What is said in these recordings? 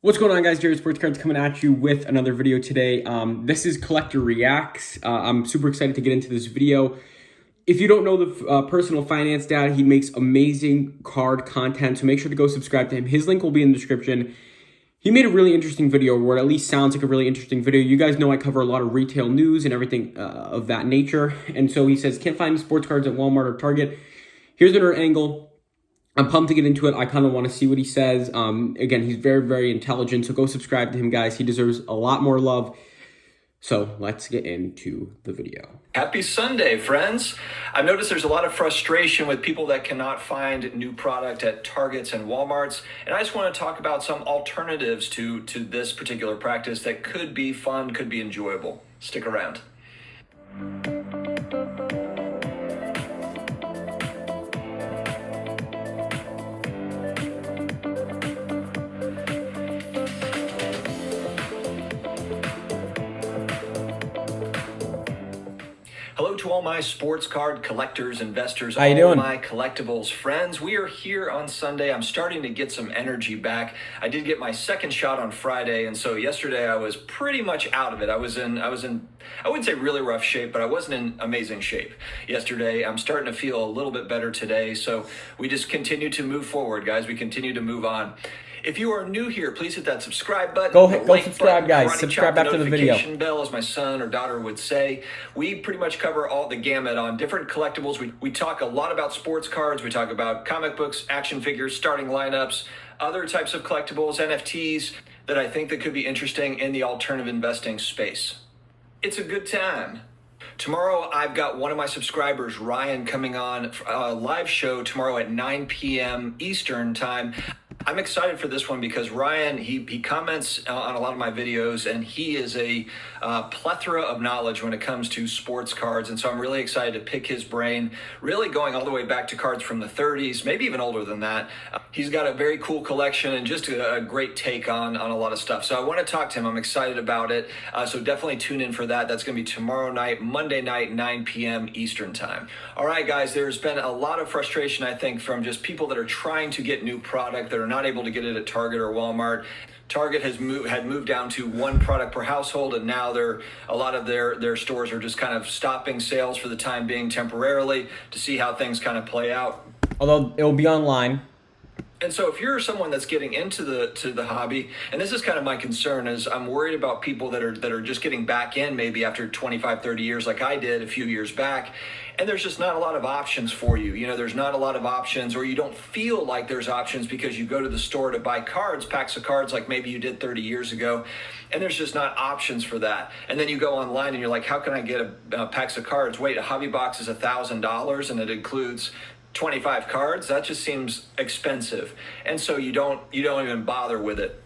What's going on, guys? Jared Sports Cards coming at you with another video today. This is Collector Reacts. I'm super excited to get into this video. If you don't know the Personal Finance Dad, he makes amazing card content, so make sure to go subscribe to him. His link will be in the description. He made a really interesting video, or at least sounds like a really interesting video. You guys know I cover a lot of retail news and everything of that nature. And so he says, can't find sports cards at Walmart or Target. Here's another angle. I'm pumped to get into it. I kind of want to see what he says. Again, he's very, very intelligent, so go subscribe to him, guys. He deserves a lot more love. So let's get into the video. Happy Sunday, friends. I've noticed there's a lot of frustration with people that cannot find new product at Targets and Walmarts, and I just want to talk about some alternatives to this particular practice that could be fun, could be enjoyable. Stick around. Hello to all my sports card collectors, investors, How you all doing? my collectibles friends. We are here on Sunday. I'm starting to get some energy back. I did get my second shot on Friday, and so yesterday I was pretty much out of it. I was in I wouldn't say really rough shape, but I wasn't in amazing shape yesterday. I'm starting to feel a little bit better today, so we just continue to move forward, guys. We continue to move on. If you are new here, please hit that subscribe button. Go like subscribe, button, guys. karate Subscribe chop, after the video. notification bell, as my son or daughter would say. We pretty much cover all the gamut on different collectibles. We talk a lot about sports cards. We talk about comic books, action figures, starting lineups, other types of collectibles, NFTs that I think that could be interesting in the alternative investing space. It's a good time. Tomorrow, I've got one of my subscribers, Ryan, coming on a live show tomorrow at 9 p.m. Eastern time. I'm excited for this one because Ryan, he comments on a lot of my videos, and he is a plethora of knowledge when it comes to sports cards. And so I'm really excited to pick his brain, really going all the way back to cards from the 30s, maybe even older than that. He's got a very cool collection and just a great take on a lot of stuff. So I want to talk to him. I'm excited about it. So definitely tune in for that. That's going to be tomorrow night, Monday night, 9 p.m. Eastern time. All right, guys, there's been a lot of frustration, I think, from just people that are trying to get new product that are not able to get it at Target or Walmart. Target had moved down to one product per household, and now a lot of their stores are just kind of stopping sales for the time being temporarily to see how things kind of play out. Although it will be online. And so if you're someone that's getting into the hobby, and this is kind of my concern, is I'm worried about people that are just getting back in maybe after 25, 30 years like I did a few years back, and there's just not a lot of options for you. You know, there's not a lot of options, or you don't feel like there's options because you go to the store to buy cards, packs of cards like maybe you did 30 years ago, and there's just not options for that. And then you go online and you're like, how can I get a packs of cards? Wait, a hobby box is $1,000 and it includes 25 cards. That just seems expensive, and so you don't even bother with it.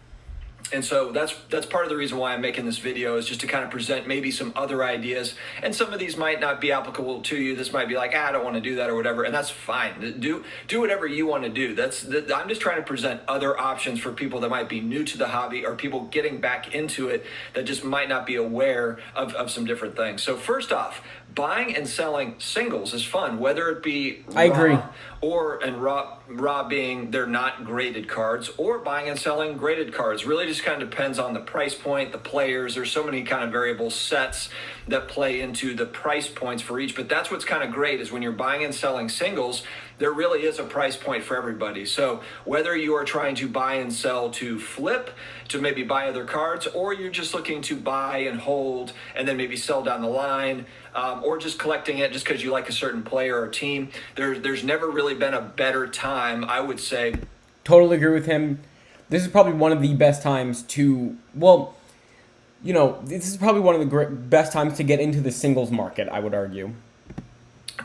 And so that's part of the reason why I'm making this video, is just to kind of present maybe some other ideas. And some of these might not be applicable to you. This might be like, I don't want to do that or whatever, and that's fine. Do whatever you want to do. I'm just trying to present other options for people that might be new to the hobby, or people getting back into it that just might not be aware of some different things. So first off, buying and selling singles is fun, whether it be I agree. raw being they're not graded cards, or buying and selling graded cards. Really just kind of depends on the price point, the players. There's so many kind of variable sets that play into the price points for each, but that's what's kind of great, is when you're buying and selling singles, there really is a price point for everybody. So whether you are trying to buy and sell to flip, to maybe buy other cards, or you're just looking to buy and hold and then maybe sell down the line, or just collecting it just because you like a certain player or team, there's never really been a better time, I would say. Totally agree with him. This is probably one of the best times to, well, you know, this is probably one of the best times to get into the singles market, I would argue.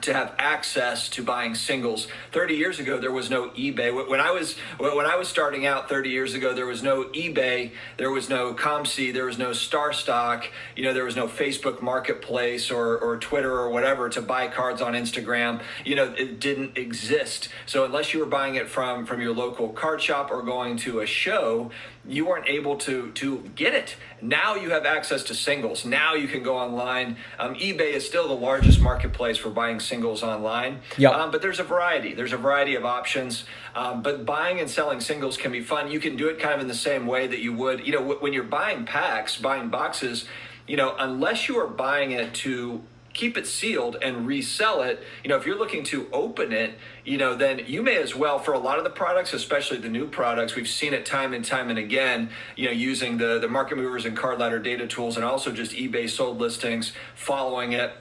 To have access to buying singles. 30 years ago, there was no eBay. When I was starting out 30 years ago, there was no eBay, there was no ComC, there was no StarStock, you know, there was no Facebook Marketplace or Twitter or whatever to buy cards on Instagram. You know, it didn't exist. So unless you were buying it from your local card shop or going to a show, you weren't able to get it. Now you have access to singles. Now you can go online. eBay is still the largest marketplace for buying selling singles online. Yep. But there's a variety. There's a variety of options. But buying and selling singles can be fun. You can do it kind of in the same way that you would, when you're buying packs, buying boxes, unless you are buying it to keep it sealed and resell it, if you're looking to open it, then you may as well, for a lot of the products, especially the new products, we've seen it time and time and again, using the market movers and card ladder data tools, and also just eBay sold listings following it.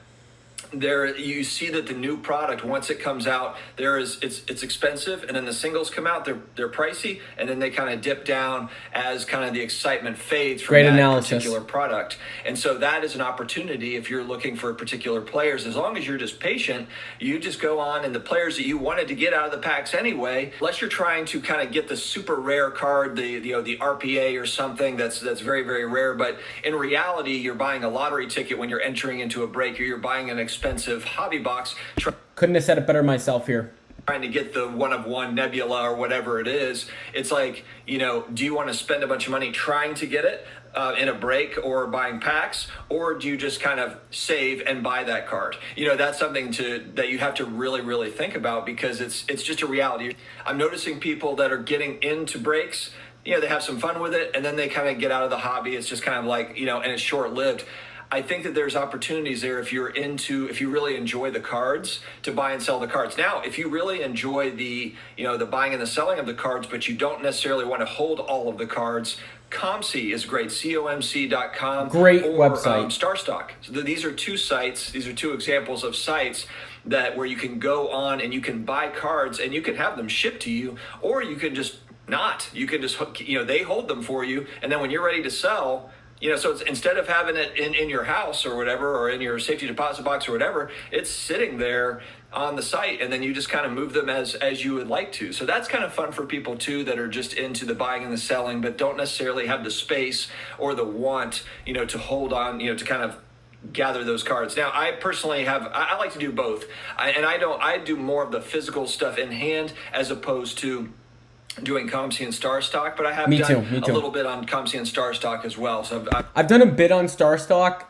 There you see that the new product, once it comes out, it's expensive, and then the singles come out, they're pricey, and then they kind of dip down as kind of the excitement fades from that particular product. And so that is an opportunity if you're looking for particular players. As long as you're just patient, you just go on, and the players that you wanted to get out of the packs anyway, unless you're trying to kind of get the super rare card, the RPA or something that's very, very rare. But in reality, you're buying a lottery ticket when you're entering into a break, or you're buying an expensive hobby box. Couldn't have said it better myself here. Trying to get the one of one nebula or whatever it is. It's like, do you want to spend a bunch of money trying to get it in a break or buying packs, or do you just kind of save and buy that card? That's something that you have to really, really think about, because it's just a reality. I'm noticing people that are getting into breaks, they have some fun with it, and then they kind of get out of the hobby. It's just kind of like, and it's short-lived. I think that there's opportunities there if you really enjoy the cards, to buy and sell the cards. Now, if you really enjoy the buying and the selling of the cards, but you don't necessarily want to hold all of the cards, COMC is great, comc.com. Great or, website. StarStock. So these are two sites. These are two examples of sites where you can go on and you can buy cards and you can have them shipped to you, or you can just not. You can just, they hold them for you, and then when you're ready to sell, so it's, instead of having it in your house or whatever, or in your safety deposit box or whatever, it's sitting there on the site, and then you just kind of move them as you would like to. So that's kind of fun for people too that are just into the buying and the selling, but don't necessarily have the space or the want, to hold on, to kind of gather those cards. Now, I personally I like to do both. I do more of the physical stuff in hand as opposed to doing COMC and StarStock, but I have done a little bit on COMC and StarStock as well. So I've done a bit on StarStock.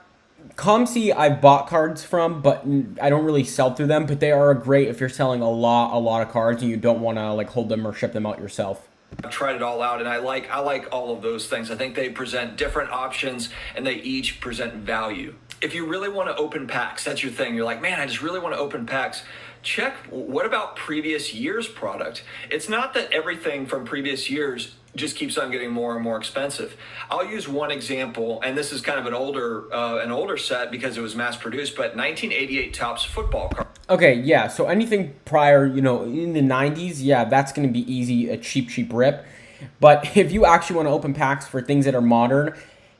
COMC I've bought cards from, but I don't really sell through them, but they are great if you're selling a lot of cards and you don't want to hold them or ship them out yourself. I've tried it all out, and I like all of those things. I think they present different options, and they each present value. If you really want to open packs, that's your thing. You're like, man, I just really want to open packs. Check, what about previous year's product? It's not that everything from previous years just keeps on getting more and more expensive. I'll use one example, and this is kind of an older set because it was mass produced, but 1988 Topps football card. Okay, yeah, so anything prior, in the 90s, yeah, that's going to be easy, a cheap rip. But if you actually want to open packs for things that are modern,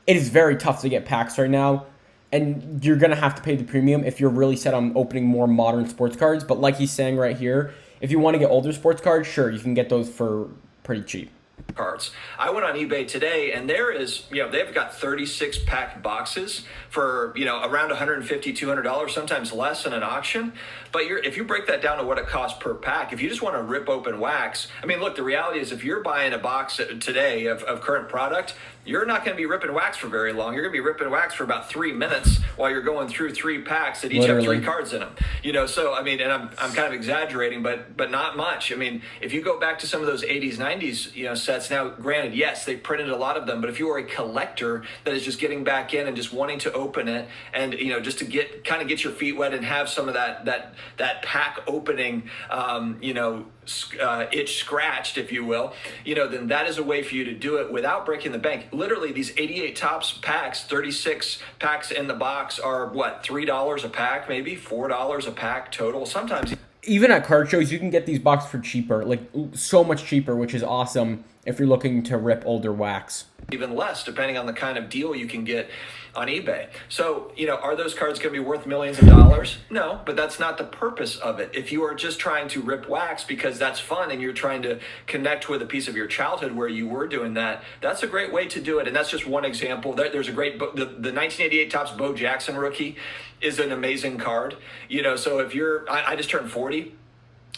it is very tough to get packs right now. And you're going to have to pay the premium if you're really set on opening more modern sports cards. But like he's saying right here, if you want to get older sports cards, sure, you can get those for pretty cheap. Cards. I went on eBay today, and there is, they've got 36 pack boxes for, around $150, $200, sometimes less in an auction. But if you break that down to what it costs per pack, if you just want to rip open wax, look, the reality is if you're buying a box today of current product, you're not going to be ripping wax for very long. You're going to be ripping wax for about 3 minutes while you're going through 3 packs that each have 3 cards in them. So, and I'm kind of exaggerating, but not much. If you go back to some of those 80s, 90s, sets, now granted, yes, they printed a lot of them, but if you are a collector that is just getting back in and just wanting to open it and, just to get your feet wet and have some of that pack opening, itch scratched, if you will, then that is a way for you to do it without breaking the bank. Literally, these 88 Topps packs, 36 packs in the box are what, $3 a pack, maybe $4 a pack total. Sometimes even at card shows, you can get these boxes for cheaper, so much cheaper, which is awesome if you're looking to rip older wax. Even less, depending on the kind of deal you can get on eBay. So, are those cards going to be worth millions of dollars? No, but that's not the purpose of it. If you are just trying to rip wax because that's fun and you're trying to connect with a piece of your childhood where you were doing that, that's a great way to do it. And that's just one example. There's a great book, the 1988 Topps Bo Jackson rookie is an amazing card. So if I just turned 40.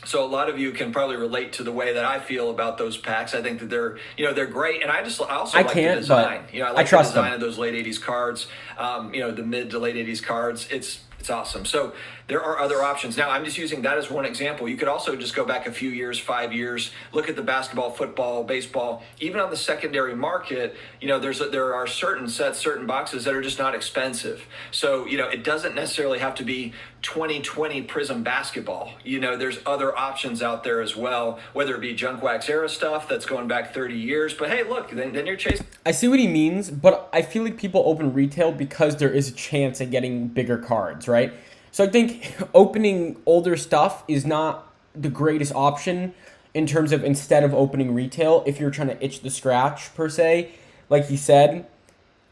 So a lot of you can probably relate to the way that I feel about those packs. I think that they're great, and I also like the design. I like the design of those late '80s cards. The mid to late '80s cards. It's It's awesome. So there are other options. Now, I'm just using that as one example. You could also just go back a few years, 5 years, look at the basketball, football, baseball, even on the secondary market. There are certain sets, certain boxes that are just not expensive. So, it doesn't necessarily have to be 2020 Prism basketball. There's other options out there as well, whether it be junk wax era stuff that's going back 30 years. But hey, look, then you're chasing. I see what he means, but I feel like people open retail because there is a chance at getting bigger cards, right? So I think opening older stuff is not the greatest option in terms of instead of opening retail if you're trying to itch the scratch per se. Like he said,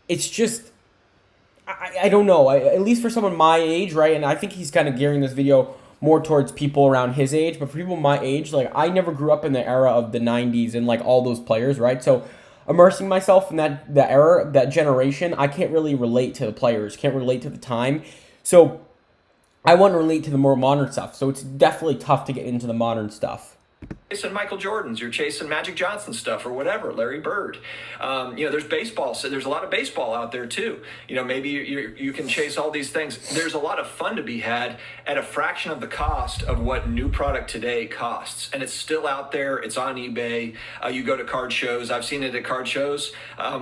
it's just, I don't know, at least for someone my age, right? And I think he's kind of gearing this video more towards people around his age, but for people my age, like I never grew up in the era of the 90s and like all those players, right? So immersing myself in that era, that generation, I can't really relate to the players, can't relate to the time. So I want to relate to the more modern stuff. So it's definitely tough to get into the modern stuff. Chasing Michael Jordans, you're chasing Magic Johnson stuff or whatever, Larry Bird. There's baseball, so there's a lot of baseball out there too. Maybe you can chase all these things. There's a lot of fun to be had at a fraction of the cost of what new product today costs, and it's still out there. It's on eBay. You go to card shows. I've seen it at card shows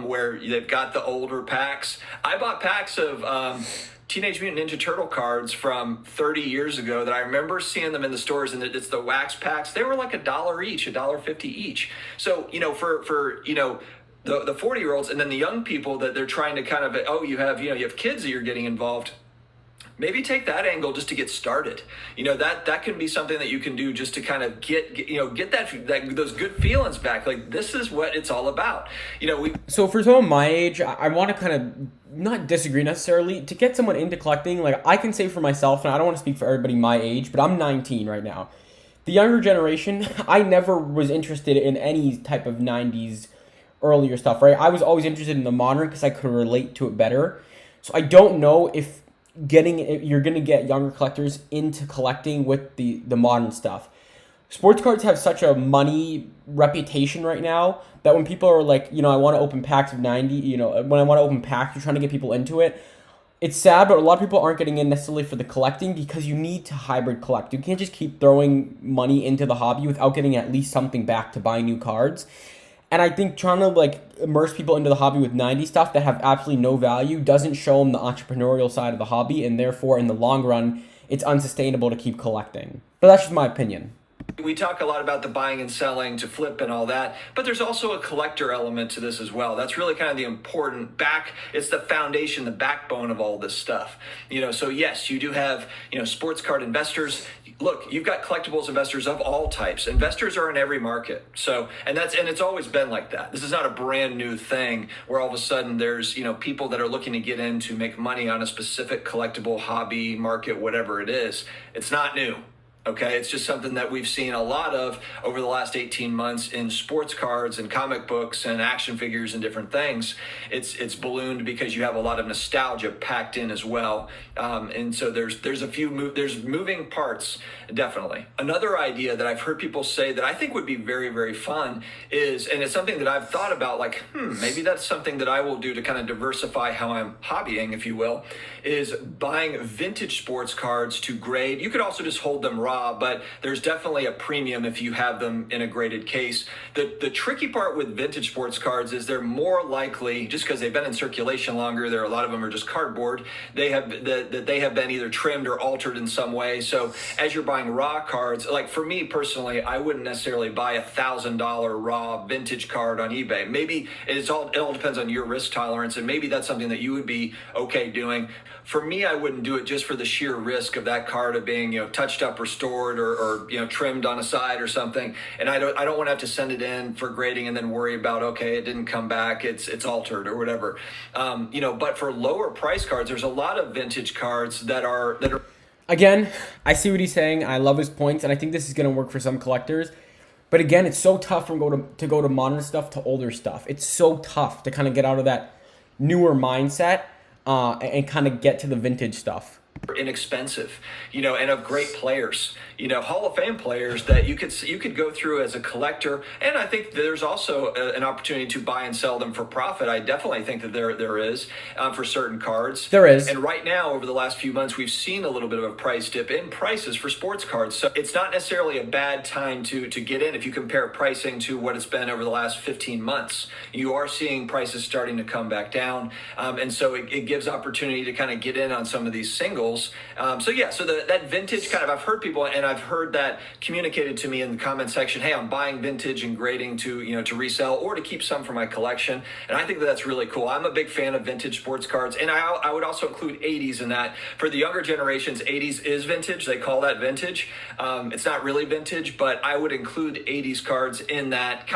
where they've got the older packs. I bought packs of Teenage Mutant Ninja Turtle cards from 30 years ago that I remember seeing them in the stores, and it's the wax packs. They were like $1 each, $1.50 each. So, for the 40-year-olds and then the young people that they're trying to kind of, you have kids that you're getting involved. Maybe take that angle just to get started. That can be something that you can do just to kind of get that those good feelings back. Like, this is what it's all about. So for someone my age, I want to kind of not disagree necessarily. To get someone into collecting, like I can say for myself, and I don't want to speak for everybody my age, but I'm 19 right now. The younger generation, I never was interested in any type of 90s earlier stuff, right? I was always interested in the modern because I could relate to it better. So I don't know if you're going to get younger collectors into collecting with the modern stuff. Sports cards have such a money reputation right now that when people are like, I want to open packs of 90, when I want to open packs, you're trying to get people into it. It's sad, but a lot of people aren't getting in necessarily for the collecting because you need to hybrid collect. You can't just keep throwing money into the hobby without getting at least something back to buy new cards. And I think trying to immerse people into the hobby with 90 stuff that have absolutely no value doesn't show them the entrepreneurial side of the hobby, and therefore in the long run, it's unsustainable to keep collecting. But that's just my opinion. We talk a lot about the buying and selling to flip and all that, but there's also a collector element to this as well. That's really kind of the important it's the foundation, the backbone of all this stuff. So yes, you do have, sports card investors. Look, you've got collectibles investors of all types. Investors are in every market. So, and it's always been like that. This is not a brand new thing where all of a sudden there's, people that are looking to get in to make money on a specific collectible hobby market, whatever it is. It's not new. Okay, it's just something that we've seen a lot of over the last 18 months in sports cards and comic books and action figures and different things. It's ballooned because you have a lot of nostalgia packed in as well, and so there's there's moving parts, definitely. Another idea that I've heard people say that I think would be very, very fun is, and it's something that I've thought about, like, maybe that's something that I will do to kind of diversify how I'm hobbying, if you will, is buying vintage sports cards to grade. You could also just hold them raw, but there's definitely a premium if you have them in a graded case. The tricky part with vintage sports cards is they're more likely, just because they've been in circulation longer, a lot of them are just cardboard, they have been either trimmed or altered in some way. So as you're buying raw cards, like for me personally, I wouldn't necessarily buy $1,000 raw vintage card on eBay. Maybe it all depends on your risk tolerance, and maybe that's something that you would be okay doing. For me, I wouldn't do it just for the sheer risk of that card of being, touched up, restored, or trimmed on a side or something. And I don't want to have to send it in for grading and then worry about, okay, it didn't come back, it's altered or whatever. But for lower price cards, there's a lot of vintage cards that are. Again, I see what he's saying. I love his points, and I think this is going to work for some collectors. But again, it's so tough to go to modern stuff to older stuff. It's so tough to kind of get out of that newer mindset and kind of get to the vintage stuff. inexpensive, and of great players, Hall of Fame players that you could go through as a collector. And I think there's also an opportunity to buy and sell them for profit. I definitely think that there is for certain cards. There is. And right now, over the last few months, we've seen a little bit of a price dip in prices for sports cards. So it's not necessarily a bad time to get in if you compare pricing to what it's been over the last 15 months. You are seeing prices starting to come back down. And so it gives opportunity to kind of get in on some of these singles. So that vintage kind of, I've heard people, and I've heard that communicated to me in the comment section, hey, I'm buying vintage and grading to resell or to keep some for my collection. And I think that's really cool. I'm a big fan of vintage sports cards. And I would also include 80s in that. For the younger generations, 80s is vintage. They call that vintage. It's not really vintage, but I would include 80s cards in that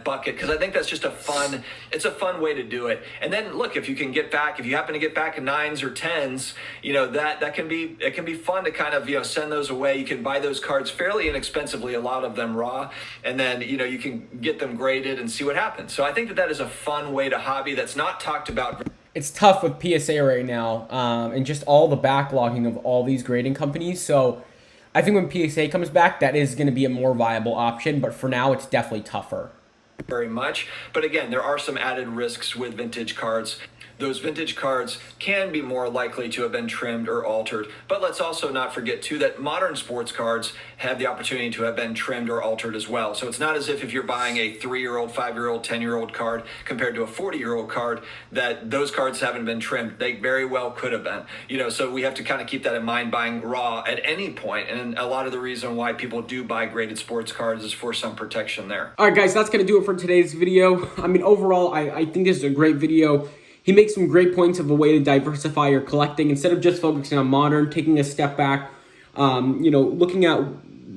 bucket, because I think that's just a fun way to do it. And then look, if you happen to get back in 9s or 10s, that can be fun to kind of send those away. You can buy those cards fairly inexpensively, a lot of them raw, and then you can get them graded and see what happens. So I think that is a fun way to hobby that's not talked about. It's tough with PSA right now, and just all the backlogging of all these grading companies. So I think when PSA comes back, that is going to be a more viable option. But for now, it's definitely tougher. Very much. But again, there are some added risks with vintage cards. Those vintage cards can be more likely to have been trimmed or altered. But let's also not forget, too, that modern sports cards have the opportunity to have been trimmed or altered as well. So it's not as if you're buying a 3-year-old, 5-year-old, 10-year-old card compared to a 40-year-old card, that those cards haven't been trimmed. They very well could have been. So we have to kind of keep that in mind buying raw at any point. And a lot of the reason why people do buy graded sports cards is for some protection there. All right, guys, that's going to do it for today's video. I mean, overall, I think this is a great video. He makes some great points of a way to diversify your collecting instead of just focusing on modern, taking a step back, looking at,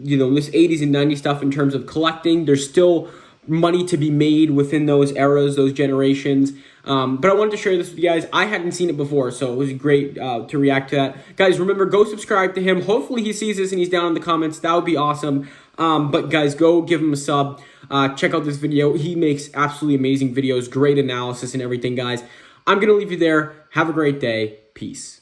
this 80s and 90s stuff in terms of collecting. There's still money to be made within those eras, those generations. But I wanted to share this with you guys. I hadn't seen it before, so it was great to react to that. Guys, remember, go subscribe to him. Hopefully he sees this and he's down in the comments. That would be awesome. But guys, go give him a sub. Check out this video. He makes absolutely amazing videos, great analysis and everything, guys. I'm going to leave you there. Have a great day. Peace.